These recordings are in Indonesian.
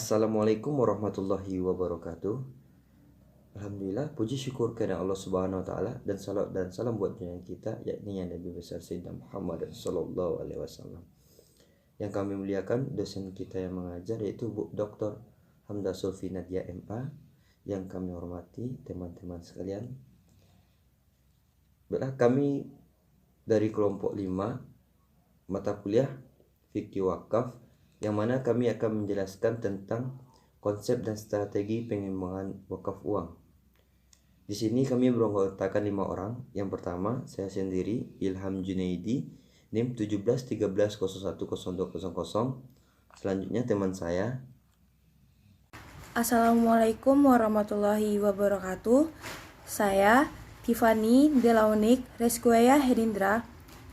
Assalamualaikum warahmatullahi wabarakatuh. Alhamdulillah, puji syukur kepada Allah Subhanahu wa taala dan salat dan salam buat junjungan kita yakni yang Nabi besar Sayyidina Muhammad sallallahu alaihi wasallam. Yang kami muliakan dosen kita yang mengajar yaitu Bu Dr. Hamdah Sulfi Nadia MA. Yang kami hormati teman-teman sekalian. Baiklah, kami dari kelompok 5 mata kuliah Fikih Wakaf, yang mana kami akan menjelaskan tentang konsep dan strategi pengembangan wakaf uang. Di sini kami beranggotakan 5 orang. Yang pertama, saya sendiri, Ilham Junaidi, NIM 1713010200. Selanjutnya teman saya. Assalamualaikum warahmatullahi wabarakatuh. Saya Tiffany Delaunik Reskueya Herindra,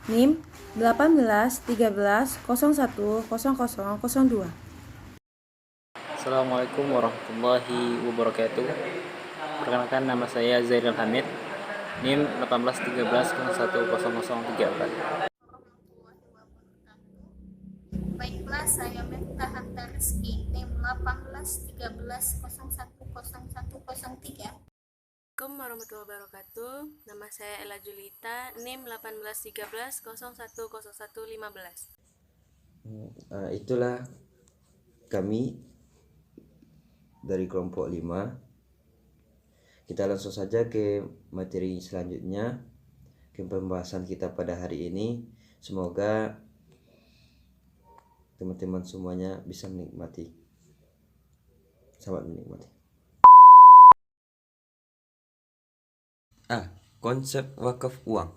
NIM 1813010002. Assalamualaikum warahmatullahi wabarakatuh. Perkenalkan, nama saya Zairil Hamid, NIM 1813010034. Baiklah, saya Miftah Hanta Rizki, NIM 1813010103. Assalamualaikum warahmatullahi wabarakatuh. Nama saya Ella Julita, NIM 1813010115. Itulah kami dari kelompok 5. Kita langsung saja ke materi selanjutnya, ke pembahasan kita pada hari ini. Semoga teman-teman semuanya bisa menikmati. Selamat menikmati. Konsep wakaf uang.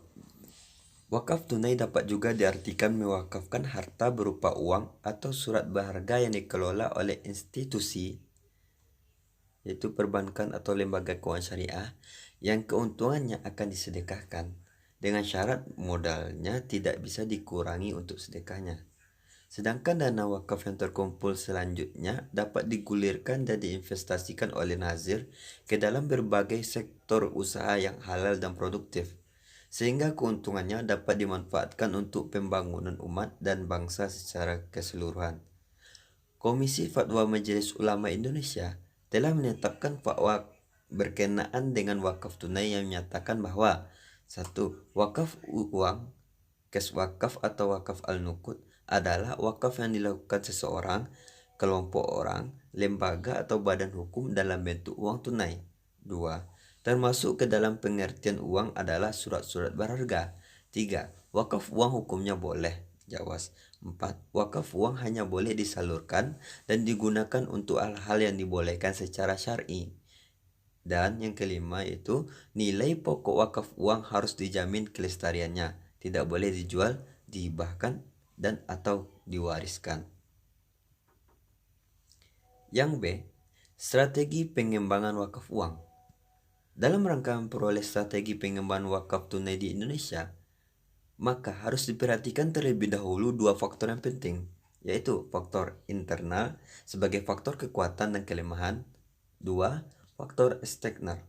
Wakaf tunai dapat juga diartikan mewakafkan harta berupa uang atau surat berharga yang dikelola oleh institusi, yaitu perbankan atau lembaga keuangan syariah, yang keuntungannya akan disedekahkan dengan syarat modalnya tidak bisa dikurangi untuk sedekahnya. Sedangkan dana wakaf yang terkumpul selanjutnya dapat digulirkan dan diinvestasikan oleh nazir ke dalam berbagai sektor usaha yang halal dan produktif, sehingga keuntungannya dapat dimanfaatkan untuk pembangunan umat dan bangsa secara keseluruhan. Komisi Fatwa Majelis Ulama Indonesia telah menetapkan fatwa berkenaan dengan wakaf tunai yang menyatakan bahwa 1. Wakaf uang, kes wakaf atau wakaf al-nuqud adalah wakaf yang dilakukan seseorang, kelompok orang, lembaga atau badan hukum dalam bentuk uang tunai. 2. Termasuk ke dalam pengertian uang adalah surat-surat berharga. 3. Wakaf uang hukumnya boleh, jawaz. 4. Wakaf uang hanya boleh disalurkan dan digunakan untuk hal-hal yang dibolehkan secara syar'i. Dan yang kelima yaitu nilai pokok wakaf uang harus dijamin kelestariannya, tidak boleh dijual, dihibahkan, dan atau diwariskan. Yang B, strategi pengembangan wakaf uang. Dalam rangka memperoleh strategi pengembangan wakaf tunai di Indonesia, maka harus diperhatikan terlebih dahulu 2 faktor yang penting, yaitu faktor internal sebagai faktor kekuatan dan kelemahan. 2. Faktor eksternal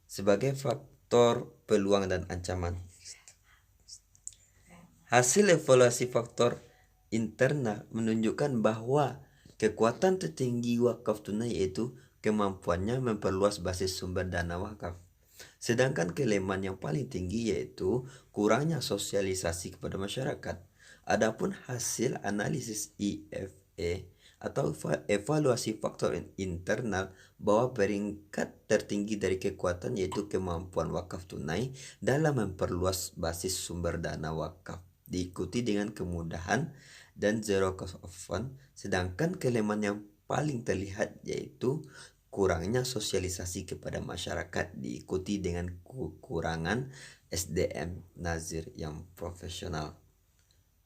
sebagai faktor peluang dan ancaman. Hasil evaluasi faktor internal menunjukkan bahwa kekuatan tertinggi wakaf tunai yaitu kemampuannya memperluas basis sumber dana wakaf. Sedangkan kelemahan yang paling tinggi yaitu kurangnya sosialisasi kepada masyarakat. Adapun hasil analisis IFE atau evaluasi faktor internal bahwa peringkat tertinggi dari kekuatan yaitu kemampuan wakaf tunai dalam memperluas basis sumber dana wakaf, diikuti dengan kemudahan dan zero cost of fund. Sedangkan kelemahan yang paling terlihat yaitu kurangnya sosialisasi kepada masyarakat, diikuti dengan kekurangan SDM nazir yang profesional.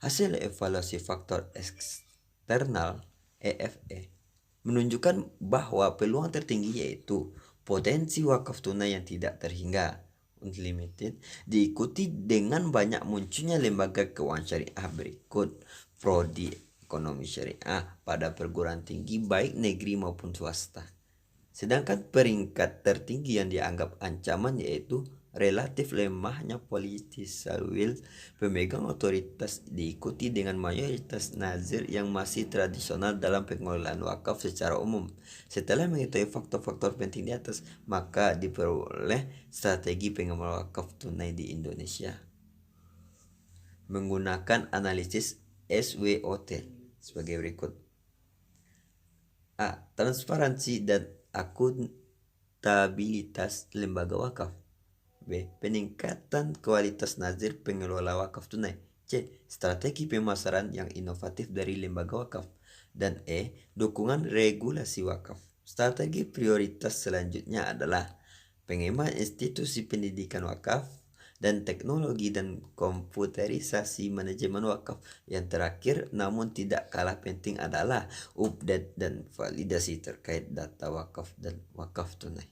Hasil evaluasi faktor eksternal EFE menunjukkan bahwa peluang tertinggi yaitu potensi wakaf tunai yang tidak terhingga unlimited, diikuti dengan banyak munculnya lembaga keuangan syariah berikut: prodi ekonomi syariah pada perguruan tinggi baik negeri maupun swasta. Sedangkan peringkat tertinggi yang dianggap ancaman yaitu relatif lemahnya political will pemegang otoritas diikuti dengan mayoritas nazir yang masih tradisional dalam pengelolaan wakaf secara umum. Setelah mengetahui faktor-faktor penting di atas, maka diperoleh strategi pengelolaan wakaf tunai di Indonesia menggunakan analisis SWOT sebagai berikut. A. Transparansi dan akuntabilitas lembaga wakaf. B. Peningkatan kualitas nazir pengelola wakaf tunai. C. Strategi pemasaran yang inovatif dari lembaga wakaf. Dan E. Dukungan regulasi wakaf. Strategi prioritas selanjutnya adalah pengembangan institusi pendidikan wakaf dan teknologi dan komputerisasi manajemen wakaf. Yang terakhir namun tidak kalah penting adalah update dan validasi terkait data wakaf dan wakaf tunai.